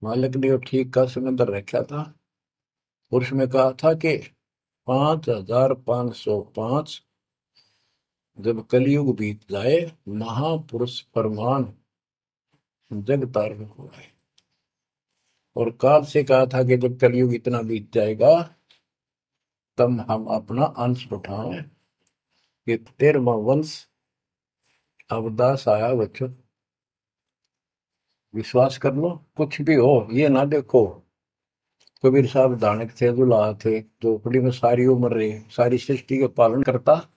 मालिक ने वो ठीक का सिलेंडर रखा था और उसमें कहा था कि 5505 जब कलयुग बीत जाए, महापुरुष फरमान जग तारण हो आए। और काल से कहा था कि जब कलयुग इतना बीत जाएगा तब हम अपना अंश उठाएं। ये 13वां वंश अवदास आया बच्चों। विश्वास कर लो, कुछ भी हो ये ना देखो। कबीर साहब दानक थे, दुल्हा थे, झोपड़ी में सारी उम्र रहे, सारी सृष्टि का पालन करता,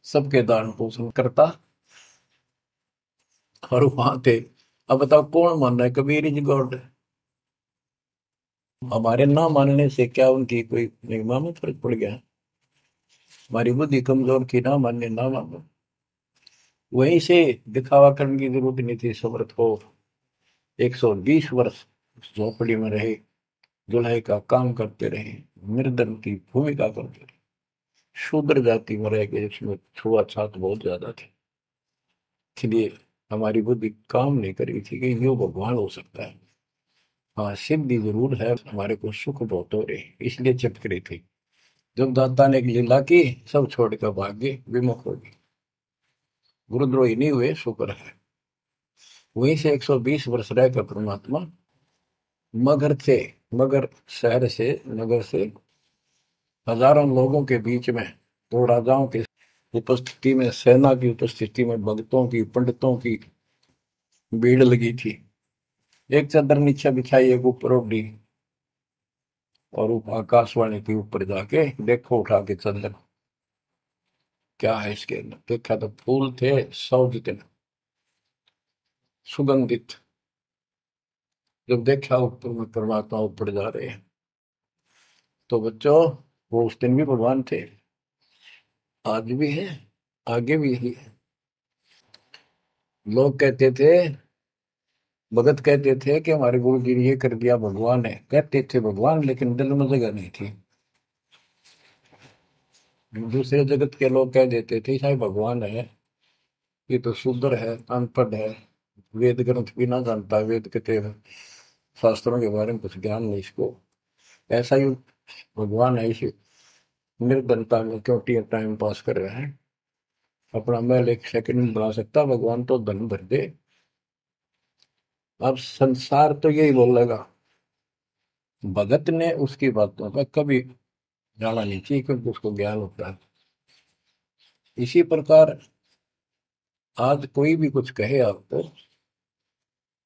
सबके दान पोषण करता, और वहां थे। अब बताओ कौन मान रहा है कबीर इज गॉड? हमारे ना मानने से क्या उनकी कोई महिमा में फर्क पड़ गया? हमारी बुद्धि कमजोर की, ना मानने ना मानो। वहीं से दिखावा करने की जरूरत नहीं थी। समर्थ हो 120 वर्ष उस झोपड़ी में रहे, दुल्हे का काम करते रहे, निर्धन की भूमिका करते रहे, शूद्र जाति में रह गए, इसमें छुआछात बहुत ज्यादा थी। इसलिए हमारी बुद्धि काम नहीं कर रही थी कि यो भगवान हो सकता है। हाँ, सिद्धि जरूर है, हमारे को सुख बहुत हो रहे, इसलिए चिपक रही थी। जब दाता ने एक लीला की, सब छोड़कर भाग गए, विमुख हो गए। गुरुद्रोही नहीं हुए, शुक्र है। वहीं से 120 वर्ष रहकर परमात्मा मगध से, मगर शहर से, नगर से हजारों लोगों के बीच में, दो राजाओं की उपस्थिति में, सेना की उपस्थिति में, भक्तों की, पंडितों की भीड़ लगी थी। एक चादर नीचे बिछाई, एक ऊपर ओढ़ी, और आकाशवाणी के ऊपर जाके देखो उठा के चादर, क्या है इसके अंदर? देखा तो फूल थे 100 जितने, सुगंधित। जब देखा ऊपर में परमात्मा ऊपर जा रहे हैं, तो बच्चों वो उस दिन भी भगवान थे, आज भी है, आगे भी ही है। लोग कहते थे, भगत कहते थे कि हमारे गुरु जी ने ये कर दिया, भगवान है। कहते थे भगवान, लेकिन दिल में जगह नहीं थी। दूसरे जगत के लोग कह देते थे शायद भगवान है, ये तो शूद्र है, अनपढ़ है, वेद ग्रंथ भी ना जानता, वेद के शास्त्रों के बारे में कुछ ज्ञान नहीं इसको, ऐसा ही भगवान है, इसी निर्धनता में क्यों टाइम पास कर रहे हैं? अपना महल एक सेकंड में बना सकता, भगवान तो धन भर दे। अब संसार तो यही बोलेगा। भगत ने उसकी बातों पर कभी जाना नहीं चाहिए, क्योंकि उसको ज्ञान होता है। इसी प्रकार आज कोई भी कुछ कहे आपको,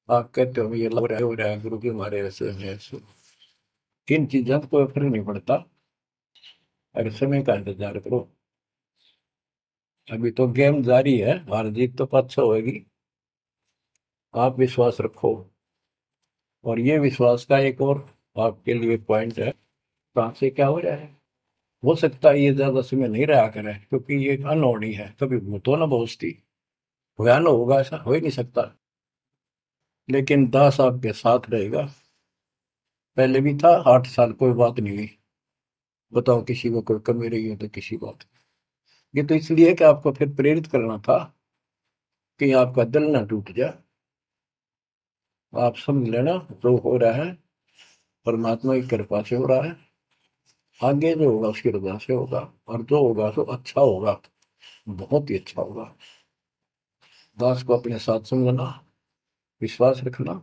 आप कहते हो ये लग रहा है, हो रहा है, गुरु जी हमारे ऐसे हैं ऐसे। इन चीजों को फर्क नहीं पड़ता, अगर समय का इंतजार करो। अभी तो गेम जारी है, हार जीत तो पाछो होगी। आप विश्वास रखो। और ये विश्वास का एक और आपके लिए पॉइंट है, कहाँ से क्या हो रहा है। हो सकता है ये ज्यादा समय नहीं रहा करे, क्योंकि ये अनहोनी है, कभी भूतो ना भोजती, भयान होगा ऐसा हो ही नहीं सकता। लेकिन दास आपके साथ रहेगा। पहले भी था, 8 साल कोई बात नहीं हुई। बताओ किसी को कोई कमी रही है तो किसी बात। ये तो इसलिए कि आपको फिर प्रेरित करना था, कि आपका दिल ना टूट जाए। आप समझ लेना, जो हो रहा है परमात्मा की कृपा से हो रहा है। आगे जो होगा उसकी रजा से होगा, और जो होगा तो अच्छा होगा, बहुत ही अच्छा होगा। दास को अपने साथ समझना, विश्वास रखना,